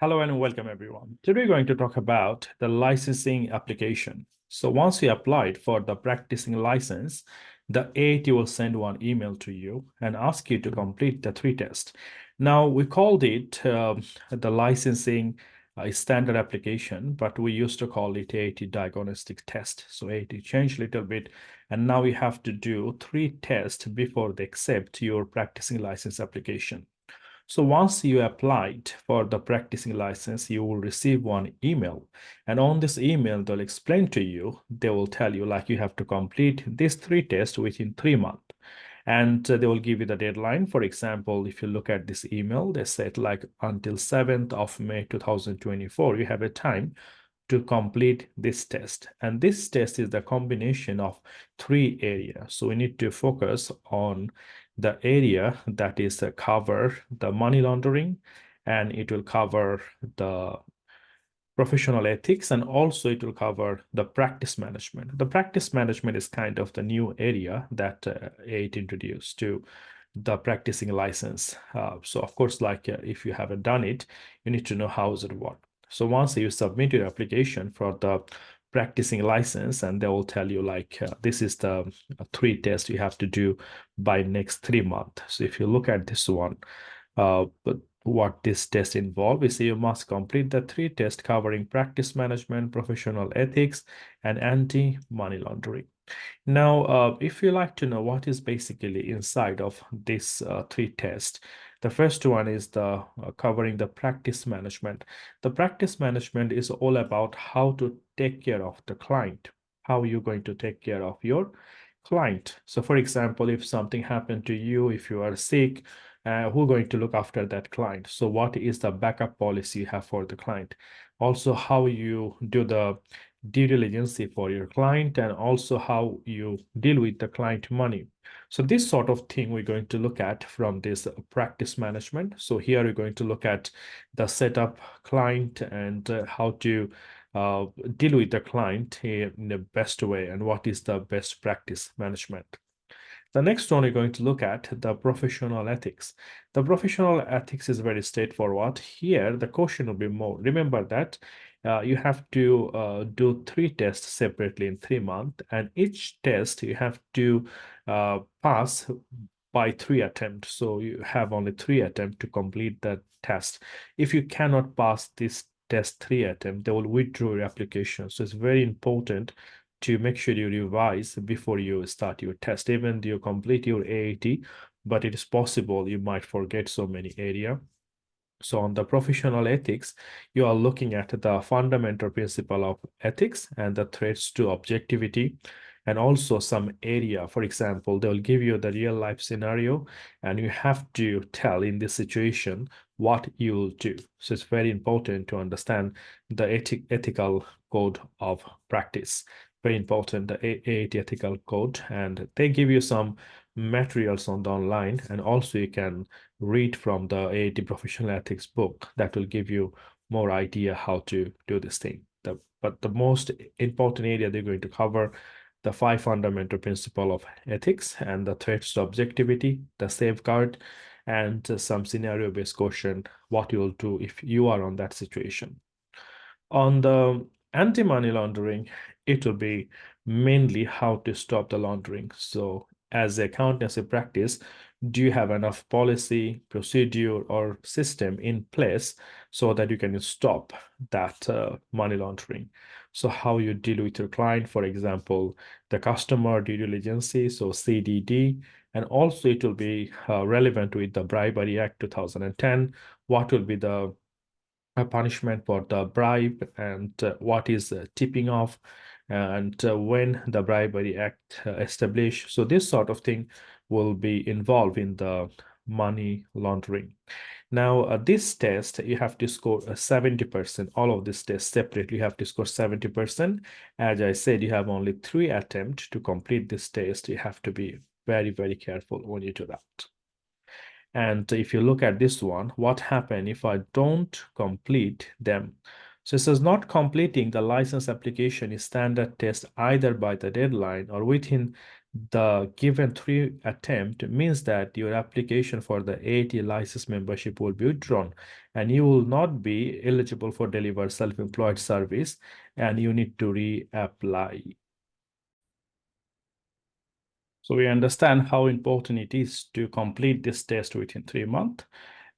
Hello and welcome everyone. Today we're going to talk about the licensing application. So once you applied for the practicing license, the AAT will send one email to you and ask you to complete the three tests. Now we called it the licensing standard application, but we used to call it AAT diagnostic test. So AAT changed a little bit, and now you have to do three tests before they accept your practicing license application. So once you applied for the practicing license, you will receive one email. And on this email, they'll explain to you, they will tell you like you have to complete these three tests within 3 months. And they will give you the deadline. For example, if you look at this email, they said like until 7th of May 2024, you have a time to complete this test. And this test is the combination of three areas. So we need to focus on the area that is cover the money laundering, and it will cover the professional ethics, and also it will cover the practice management. The practice management is kind of the new area that it introduced to the practicing license. So of course, like if you haven't done it, you need to know how does it work. So once you submit your application for the practicing license, and they will tell you like this is the three tests you have to do by next 3 months. So if you look at this one, but what this test involves is you must complete the three tests covering practice management, professional ethics, and anti-money laundering. Now, if you like to know what is basically inside of this three tests, the first one is the covering the practice management. The practice management is all about how to take care of the client, how you're going to take care of your client. So for example, if something happened to you, if you are sick, who's going to look after that client? So what is the backup policy you have for the client? Also, how you do the due diligence for your client, and also how you deal with the client money. So this sort of thing we're going to look at from this practice management. So here we're going to look at the setup client and how to deal with the client in the best way, and what is the best practice management. The next one, we're going to look at the professional ethics. The professional ethics is very straightforward. Here, the question will be more. Remember that you have to do three tests separately in 3 months, and each test you have to pass by 3 attempts. So you have only 3 attempts to complete that test. If you cannot pass this test 3 attempts, they will withdraw your application. So it's very important to make sure you revise before you start your test. Even though you complete your AAT, but it is possible you might forget so many area. So on the professional ethics, you are looking at the fundamental principle of ethics and the threats to objectivity, and also some area. For example, they'll give you the real life scenario, and you have to tell in this situation what you will do. So it's very important to understand the ethical code of practice. Very important, the AAT ethical code, and they give you some materials on the online, and also you can read from the AAT professional ethics book that will give you more idea how to do this thing. But the most important area they're going to cover the 5 fundamental principle of ethics and the threats to objectivity, the safeguard, and some scenario-based question, what you will do if you are on that situation. On the anti-money laundering, it will be mainly how to stop the laundering. So as accountancy practice, do you have enough policy, procedure, or system in place so that you can stop that money laundering? So how you deal with your client, for example, the customer due diligence, so CDD, and also it will be relevant with the Bribery Act 2010. What will be the a punishment for the bribe, and what is tipping off, and when the Bribery Act established. So this sort of thing will be involved in the money laundering. Now, this test, you have to score 70%. All of this test separately, you have to score 70%. As I said, you have only 3 attempts to complete this test. You have to be very, very careful when you do that. And if you look at this one, what happened if I don't complete them? So it says not completing the license application is standard test either by the deadline or within the given 3 attempt means that your application for the AAT license membership will be withdrawn and you will not be eligible for deliver self-employed service and you need to reapply. So we understand how important it is to complete this test within 3 months.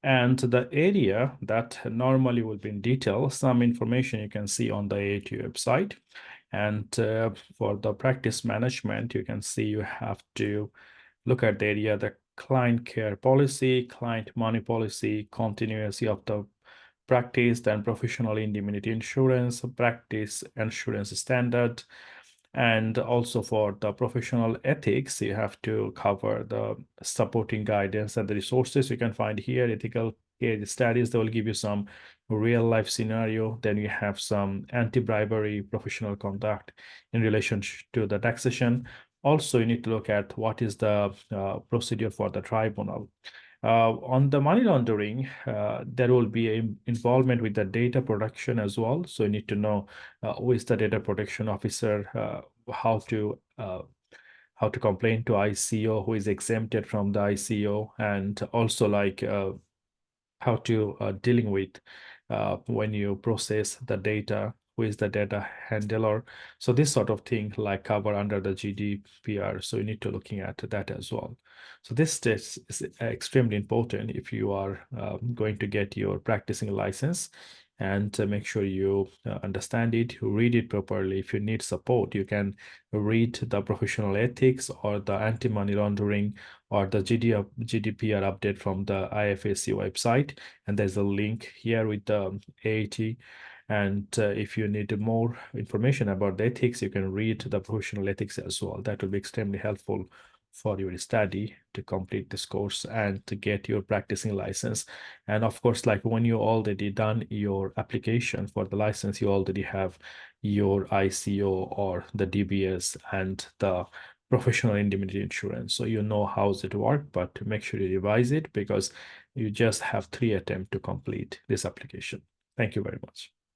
And the area that normally will be in detail, some information you can see on the AAT website. And for the practice management, you can see you have to look at the area, the client care policy, client money policy, continuity of the practice, then professional indemnity insurance, practice insurance standard, and also for the professional ethics, you have to cover the supporting guidance and the resources you can find here, ethical case studies, they will give you some real life scenario. Then you have some anti-bribery professional conduct in relation to the taxation. Also, you need to look at what is the procedure for the tribunal. On the money laundering, there will be involvement with the data production as well. So you need to know who is the data protection officer, how to complain to ICO, who is exempted from the ICO, and also like how to dealing with when you process the data, who is the data handler. So this sort of thing like cover under the GDPR. So you need to looking at that as well. So this test is extremely important if you are going to get your practicing license, and make sure you understand it, you read it properly. If you need support, you can read the professional ethics or the anti-money laundering or the GDPR update from the IFSC website. And there's a link here with the AAT. And if you need more information about the ethics, you can read the professional ethics as well. That will be extremely helpful for your study to complete this course and to get your practicing license. And of course, like when you already done your application for the license, you already have your ICO or the DBS and the professional indemnity insurance. So you know how's it work, but make sure you revise it because you just have 3 attempts to complete this application. Thank you very much.